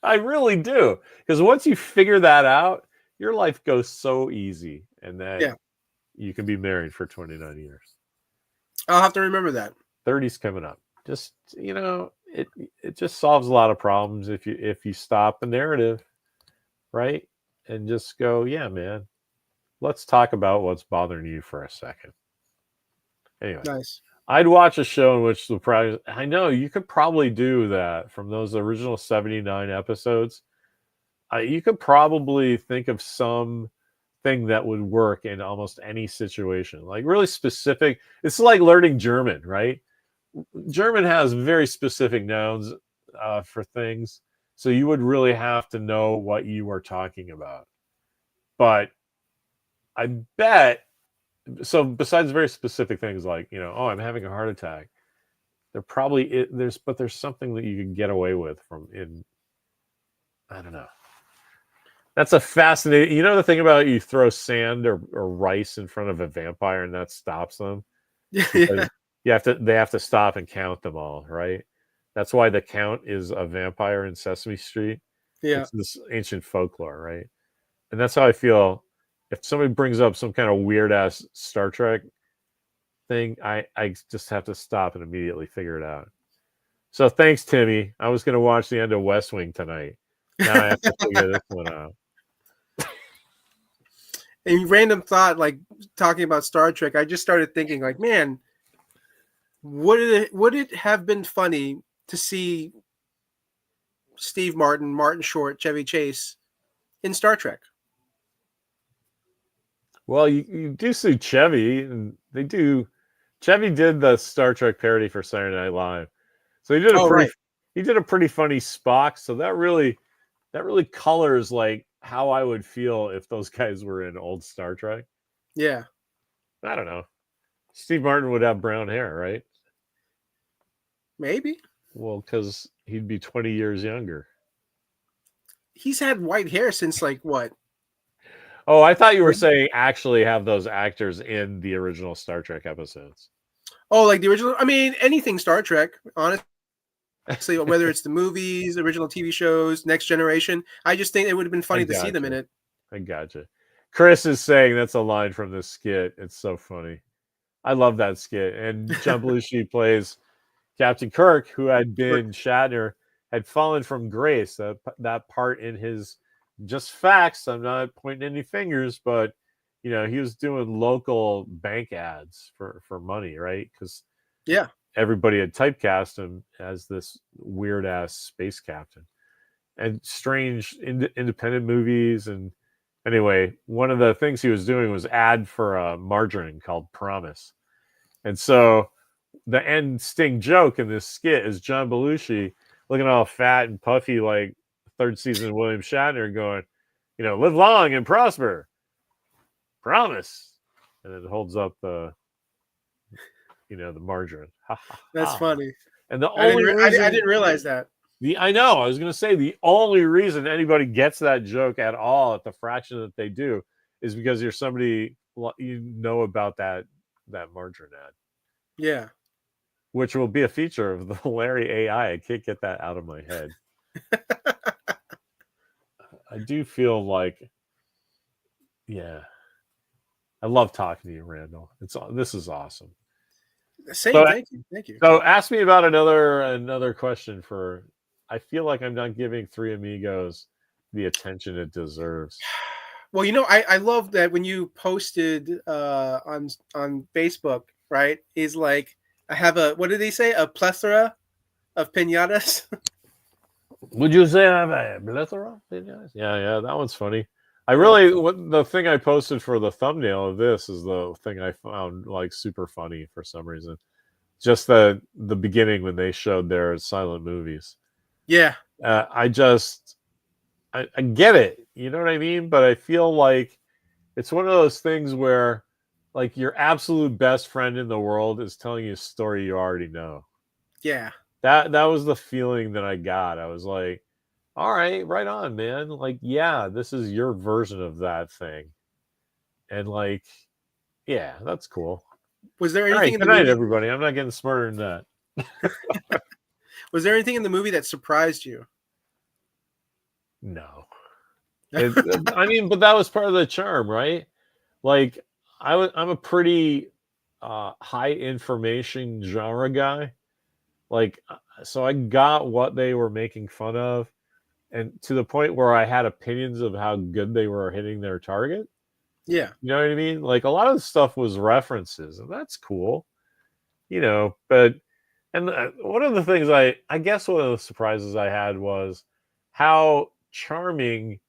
I really do. Because once you figure that out, your life goes so easy, and that you can be married for 29 years. I'll have to remember that. 30's coming up. Just, it just solves a lot of problems if you stop the narrative, right? And just go, yeah, man, let's talk about what's bothering you for a second. Anyway, nice. I'd watch a show in which I know you could probably do that from those original 79 episodes. You could probably think of some thing that would work in almost any situation, like really specific. It's like learning German, right? German has very specific nouns for things. So you would really have to know what you are talking about. But I bet, so besides very specific things like, I'm having a heart attack, there's something that you can get away with I don't know. That's a fascinating, the thing about you throw sand or rice in front of a vampire and that stops them. Yeah. They have to stop and count them all, right? That's why the Count is a vampire in Sesame Street. Yeah. It's this ancient folklore, right? And that's how I feel. If somebody brings up some kind of weird ass Star Trek thing, I just have to stop and immediately figure it out. So thanks, Timmy. I was going to watch the end of West Wing tonight. Now I have to figure this one out. And random thought, like talking about Star Trek, I just started thinking, like, man, would it have been funny to see Steve Martin, Martin Short, Chevy Chase in Star Trek? Well, you do see Chevy, and they do. Chevy did the Star Trek parody for Saturday Night Live, so he did a pretty funny Spock. So that really colors like how I would feel if those guys were in old Star Trek. Yeah, I don't know. Steve Martin would have brown hair, right? Maybe. Well, because he'd be 20 years younger. He's had white hair since like what? Oh, I thought you were saying actually have those actors in the original Star Trek episodes. Oh, like the original? I mean, anything Star Trek, honestly, whether it's the movies, original TV shows, Next Generation. I just think it would have been funny to see them in it. I gotcha. Chris is saying that's a line from this skit. It's so funny. I love that skit. And John Belushi plays Captain Kirk, who had been Shatner, had fallen from grace. That part in his just facts. I'm not pointing any fingers, but he was doing local bank ads for money, right? Because everybody had typecast him as this weird ass space captain, and strange independent movies. And anyway, one of the things he was doing was ad for a margarine called Promise, and so the end sting joke in this skit is John Belushi looking all fat and puffy like third season of William Shatner, going, live long and prosper. Promise. and it holds up the the margarine. That's funny. And the only reason I didn't realize that. I know. I was going to say the only reason anybody gets that joke at all at the fraction that they do is because you're somebody about that margarine ad. Yeah. Which will be a feature of the Larry AI. I can't get that out of my head. I do feel like, yeah. I love talking to you, Randall. This is awesome. Thank you. So ask me about another question for. I feel like I'm not giving Three Amigos the attention it deserves. Well, I love that when you posted on Facebook, right? Is like I have what did they say? A plethora of piñatas. Would you say I have a plethora of piñatas? Yeah, that one's funny. The thing I posted for the thumbnail of this is the thing I found like super funny for some reason. Just the beginning when they showed their silent movies. Yeah. I get it. You know what I mean? But I feel like it's one of those things where like your absolute best friend in the world is telling you a story you already know. Yeah. That was the feeling that I got. I was like, all right, right on, man. Like, yeah, this is your version of that thing. And like, yeah, that's cool. Was there anything in the movie? Good night, movie, everybody. I'm not getting smarter than that. Was there anything in the movie that surprised you? No. I mean, but that was part of the charm, right? Like, I'm a pretty high information genre guy. Like, so I got what they were making fun of, and to the point where I had opinions of how good they were hitting their target. Yeah. You know what I mean? Like, a lot of the stuff was references, and that's cool. But one of the things I guess one of the surprises I had was how charming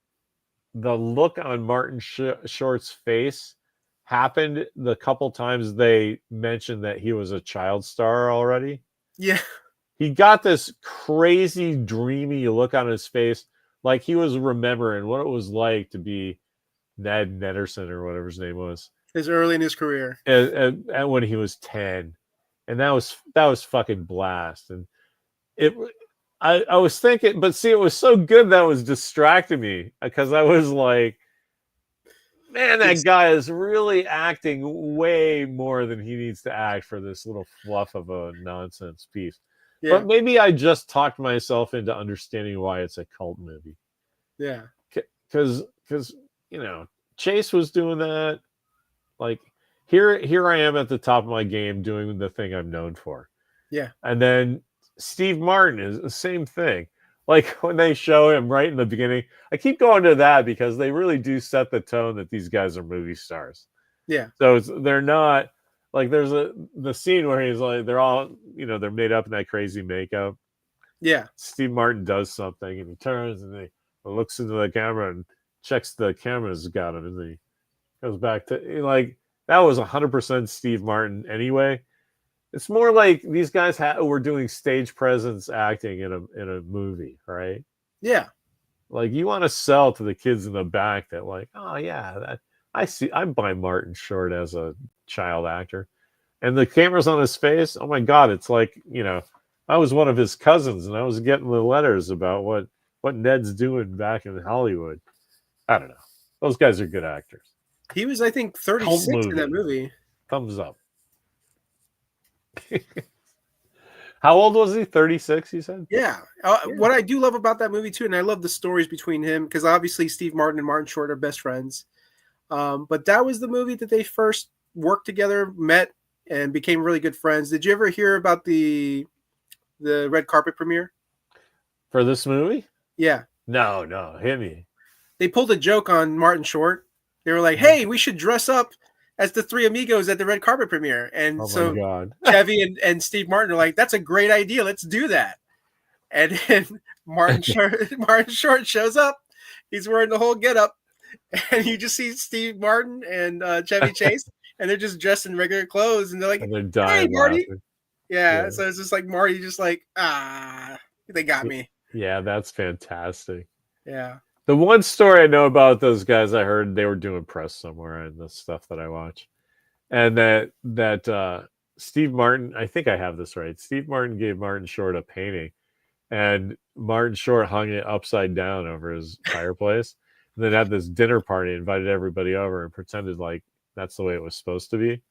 the look on Martin Short's face happened the couple times they mentioned that he was a child star already. Yeah. He got this crazy dreamy look on his face, like he was remembering what it was like to be Ned Nederson or whatever his name was. His early in his career. And when he was 10. And that was fucking blast. And I was thinking, but see, it was so good that was distracting me because I was like, man, that guy is really acting way more than he needs to act for this little fluff of a nonsense piece. Yeah. But maybe I just talked myself into understanding why it's a cult movie. Yeah. Because Chase was doing that. Like, here I am at the top of my game doing the thing I'm known for. Yeah. And then Steve Martin is the same thing. Like when they show him right in the beginning, I keep going to that because they really do set the tone that these guys are movie stars. Yeah. So they're not like there's the scene where he's like they're all they're made up in that crazy makeup. Yeah. Steve Martin does something and he turns and he looks into the camera and checks the camera's got him and then he goes back to like that was 100% Steve Martin anyway. It's more like these guys were doing stage presence acting in a movie, right? Yeah. Like you want to sell to the kids in the back that like, oh yeah, I'm by Martin Short as a child actor. And the camera's on his face. Oh my God, it's like, I was one of his cousins and I was getting the letters about what Ned's doing back in Hollywood. I don't know. Those guys are good actors. He was, I think, 36 in that movie. Thumbs up. How old was he? 36, you said? Yeah. What I do love about that movie, too, and I love the stories between him, because obviously Steve Martin and Martin Short are best friends. But that was the movie that they first worked together, met, and became really good friends. Did you ever hear about the red carpet premiere? For this movie? Yeah. No. Hit me. They pulled a joke on Martin Short. They were like, hey, we should dress up as the Three Amigos at the red carpet premiere. And Chevy and Steve Martin are like, that's a great idea. Let's do that. And then Martin Short shows up. He's wearing the whole getup. And you just see Steve Martin and Chevy Chase. And they're just dressed in regular clothes. And they're like, hey, Marty. Yeah. So it's just like Marty just like, they got me. Yeah, that's fantastic. Yeah. The one story I know about those guys, I heard they were doing press somewhere in the stuff that I watch. and that Steve Martin, I think I have this right. Steve Martin gave Martin Short a painting, and Martin Short hung it upside down over his fireplace, and then had this dinner party, invited everybody over, and pretended like that's the way it was supposed to be.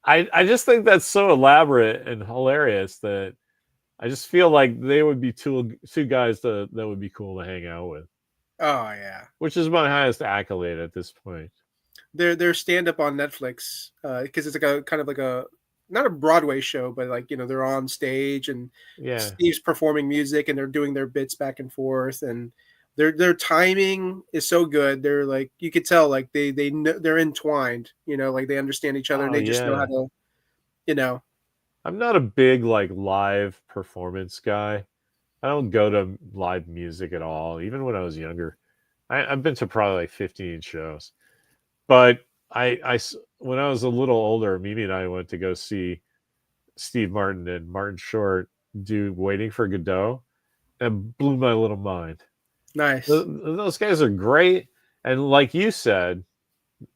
I just think that's so elaborate and hilarious that I just feel like they would be two guys that would be cool to hang out with. Oh yeah, which is my highest accolade at this point. Their stand up on Netflix because it's like a kind of like a not a Broadway show, but like they're on stage and Steve's performing music and they're doing their bits back and forth and their timing is so good. They're like you could tell like they're entwined. Like they understand each other and they just know how to. I'm not a big like live performance guy. I don't go to live music at all. Even when I was younger, I've been to probably like 15 shows. But I when I was a little older, Mimi and I went to go see Steve Martin and Martin Short do "Waiting for Godot," and blew my little mind. Nice. Those guys are great, and like you said,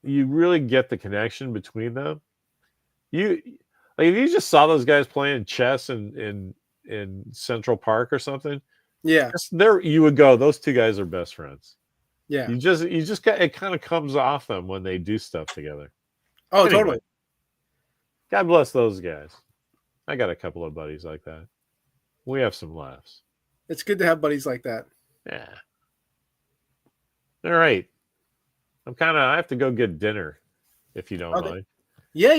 you really get the connection between them. If you just saw those guys playing chess in Central Park or something, you would go, those two guys are best friends. Yeah, you just got it. Kind of comes off them when they do stuff together. Oh, anyway, totally. God bless those guys. I got a couple of buddies like that. We have some laughs. It's good to have buddies like that. Yeah. All right. I have to go get dinner, if you don't mind. Yeah.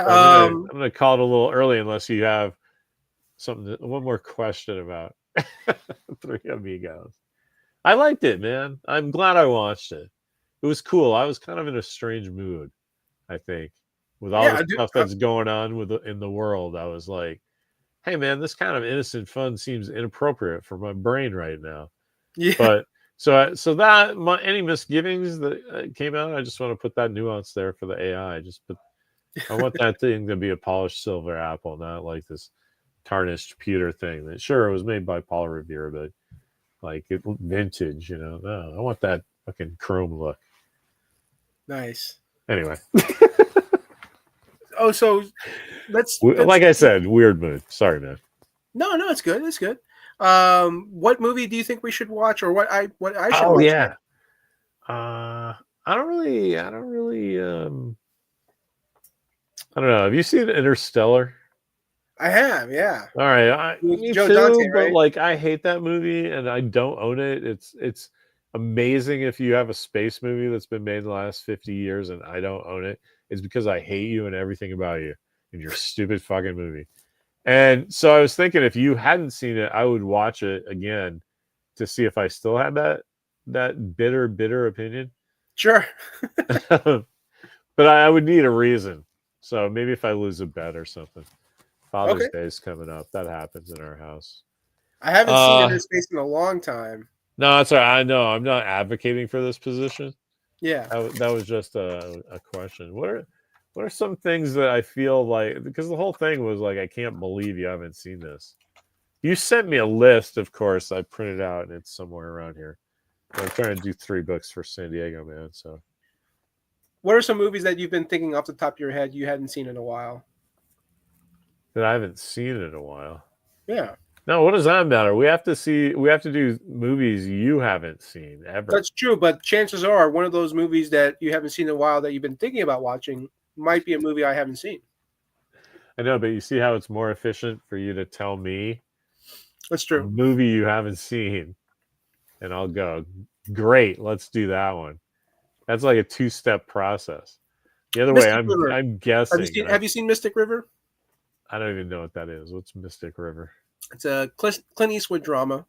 I'm gonna call it a little early unless you have one more question about Three Amigos. I liked it, man. I'm glad I watched it. It was cool. I was kind of in a strange mood, I think, with all the stuff that's going on in the world. I was like, hey, man, this kind of innocent fun seems inappropriate for my brain right now. Yeah. But so any misgivings that came out, I just want to put that nuance there for the AI. I want that thing to be a polished silver apple, not like this tarnished pewter thing. That sure it was made by Paul Revere, but like vintage, No, I want that fucking chrome look. Nice. Anyway. So let's like I said, weird mood. Sorry, man. No, it's good. It's good. What movie do you think we should watch, or what I should watch? Oh yeah. I don't really. I don't know. Have you seen Interstellar? I have, yeah. All right, me Joe too. Dante, but right? like, I hate that movie, and I don't own it. It's amazing if you have a space movie that's been made in the last 50 years, and I don't own it. It's because I hate you and everything about you and your stupid fucking movie. And so I was thinking, if you hadn't seen it, I would watch it again to see if I still had that bitter opinion. Sure. But I would need a reason. So maybe if I lose a bet or something. Father's Day is coming up. That happens in our house. I haven't seen Inner Space in a long time. No, that's all right. I know. I'm not advocating for this position. Yeah. That was just a question. What are some things that I feel like, because the whole thing was like, I can't believe you haven't seen this. You sent me a list, of course. I printed out, and it's somewhere around here. I'm trying to do 3 books for San Diego, man. So, what are some movies that you've been thinking off the top of your head you hadn't seen in a while? That I haven't seen in a while. Yeah. No, what does that matter? We have to do movies you haven't seen ever. That's true, but chances are one of those movies that you haven't seen in a while that you've been thinking about watching might be a movie I haven't seen. I know, but you see how it's more efficient for you to tell me that's true. A movie you haven't seen, and I'll go, great, let's do that one. That's like a 2-step process. The other way, I'm guessing. Have you seen Mystic River? I don't even know what that is. What's Mystic River? It's a Clint Eastwood drama.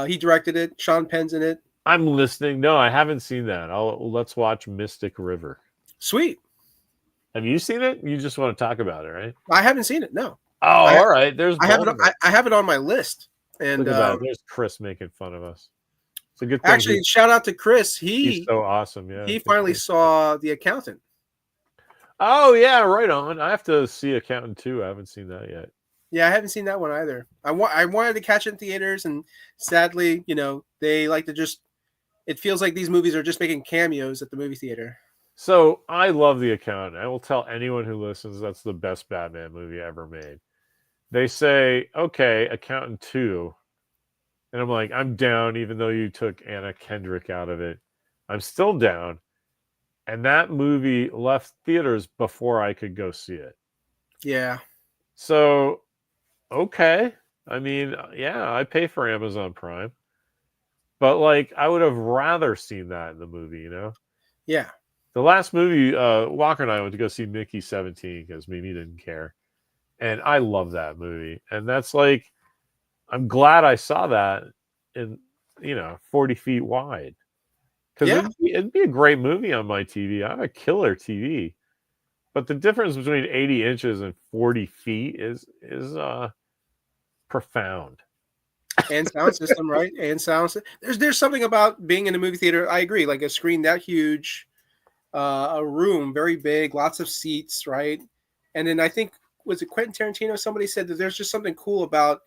He directed it. Sean Penn's in it. I'm listening. No, I haven't seen that. Let's watch Mystic River. Sweet. Have you seen it? You just want to talk about it, right? I haven't seen it. No. Oh, all right. I have it on my list. And look at that. There's Chris making fun of us. It's a good thing. Actually, shout out to Chris. He's so awesome. Yeah. He finally saw The Accountant. Oh yeah, right on. I have to see Accountant 2. I haven't seen that yet. Yeah, I haven't seen that one either. I wanted to catch it in theaters, and sadly, they like to just. It feels like these movies are just making cameos at the movie theater. So I love The Accountant. I will tell anyone who listens that's the best Batman movie ever made. They say, okay, Accountant 2. And I'm like, I'm down, even though you took Anna Kendrick out of it. I'm still down. And that movie left theaters before I could go see it. Yeah. So, okay. I mean, yeah, I pay for Amazon Prime. But like, I would have rather seen that in the movie, you know? Yeah. The last movie, Walker and I went to go see Mickey 17 because Mimi didn't care. And I love that movie. And that's like, I'm glad I saw that in, 40 feet wide. Because Yeah. it'd be a great movie on my TV. I have a killer TV. But the difference between 80 inches and 40 feet is profound. And sound system, right? And sound. There's something about being in a movie theater. I agree. Like a screen that huge, a room very big, lots of seats, right? And then I think was it Quentin Tarantino? Somebody said that there's just something cool about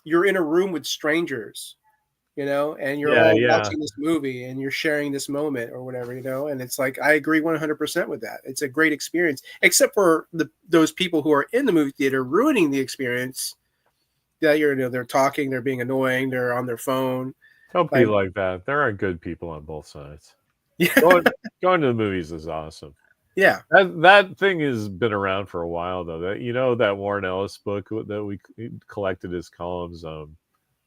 you're in a room with strangers, and you're Yeah, all yeah. watching this movie and you're sharing this moment or whatever, and it's like I agree 100% with that. It's a great experience, except for those people who are in the movie theater ruining the experience. Yeah, they're talking, they're being annoying, they're on their phone. Don't be like that. There are good people on both sides. Yeah, Going to the movies is awesome. yeah. That thing has been around for a while, though. That Warren Ellis book that we collected his columns,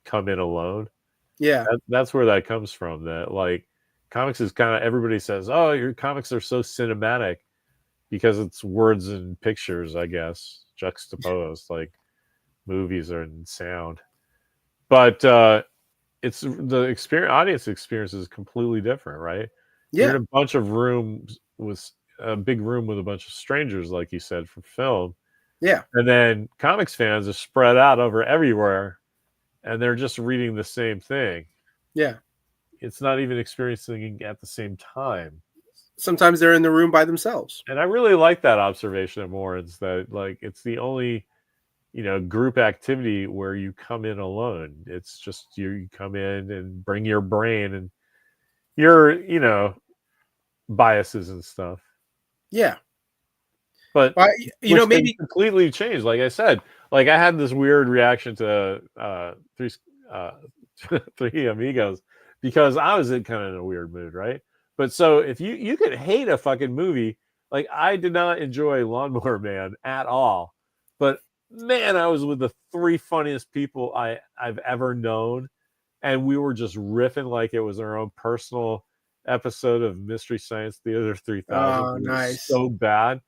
"Come In Alone." Yeah, That's where that comes from. That like comics is kind of everybody says, "Oh, your comics are so cinematic," because it's words and pictures, I guess, juxtaposed like movies are in sound. But it's the audience experience is completely different, right? You're yeah, in a bunch of rooms with a big room with a bunch of strangers, like you said, for film. yeah, And then comics fans are spread out over everywhere and they're just reading the same thing. yeah. It's not even experiencing at the same time. Sometimes they're in the room by themselves. And I really like that observation of Warren's that like it's the only group activity where you come in alone. It's just you come in and bring your brain and your biases and stuff. Yeah. But which can maybe completely change. Like I said, like I had this weird reaction to uh, Three Amigos because I was in kind of in a weird mood, right? But so if you could hate a fucking movie, like I did not enjoy Lawnmower Man at all, but man, I was with the three funniest people I've ever known, and we were just riffing like it was our own personal episode of Mystery Science Theater 3000. oh, It was nice. so bad.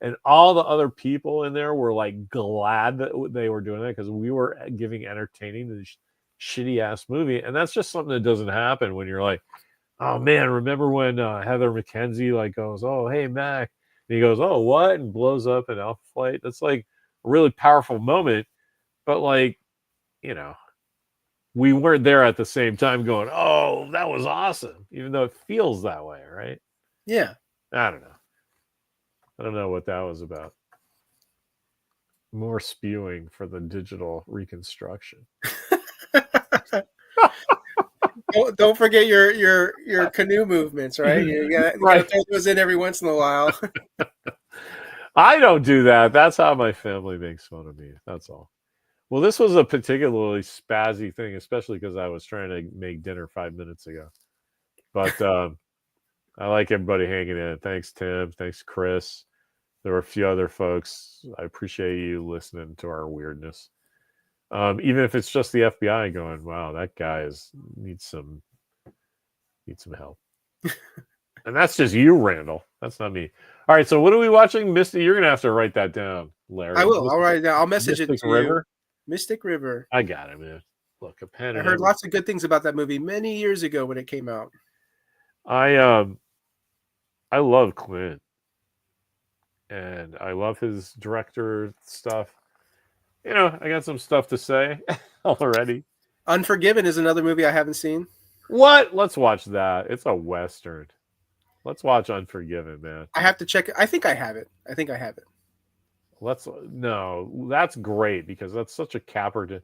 And all the other people in there were like glad that they were doing that because we were giving entertaining to this shitty ass movie. And that's just something that doesn't happen when you're like, oh man, remember when Heather McKenzie like goes, oh, hey, Mac. And he goes, oh, what? And blows up an Alpha Flight. That's like a really powerful moment. But like, we weren't there at the same time going, oh, that was awesome, even though it feels that way, right? Yeah. I don't know. I don't know what that was about. More spewing for the digital reconstruction. Don't forget your canoe movements, right? You gotta throw those in every once in a while. I don't do that. That's how my family makes fun of me. That's all. Well, this was a particularly spazzy thing, especially because I was trying to make dinner 5 minutes ago. But I like everybody hanging in. Thanks, Tim. Thanks, Chris. There were a few other folks. I appreciate you listening to our weirdness. Even if it's just the FBI going, wow, that guy needs some help. And that's just you, Randall. That's not me. All right, so what are we watching? Misty, you're gonna have to write that down, Larry. I will. All right, now I'll message Mystic it to River? you. Mystic River. I got it, man. Look, a pen. I heard lots of good things about that movie many years ago when it came out. I love Clint, and I love his director stuff. I got some stuff to say already. Unforgiven is another movie I haven't seen. What? Let's watch that. It's a Western. Let's watch Unforgiven, man. I have to check it. I think I have it. No, that's great because that's such a capper to.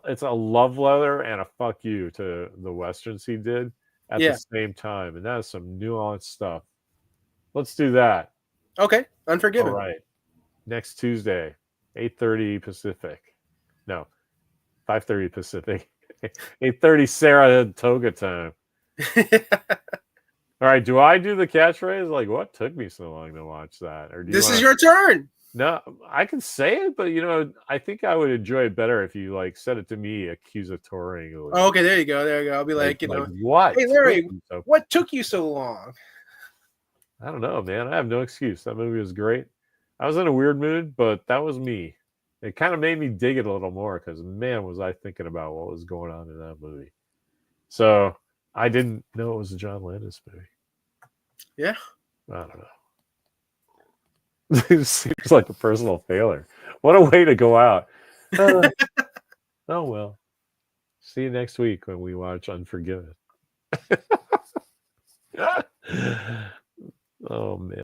It's a love letter and a fuck you to the Westerns he did at the same time, and that is some nuanced stuff. Let's do that. Okay, Unforgiven. All right. Next Tuesday, 8:30 Pacific. No, 5:30 Pacific. 8:30 Saratoga time. All right. Do I do the catchphrase? Like, what took me so long to watch that? Or do you This is your turn. No, I can say it, but I think I would enjoy it better if you like said it to me accusatorily. Oh, okay, there you go. I'll be like what? Hey, Larry, what took you so long? I don't know, man. I have no excuse. That movie was great. I was in a weird mood, but that was me. It kind of made me dig it a little more because, man, was I thinking about what was going on in that movie. So I didn't know it was a John Landis movie. Yeah. I don't know. It seems like a personal failure. What a way to go out. Oh, well. See you next week when we watch Unforgiven. Oh, man.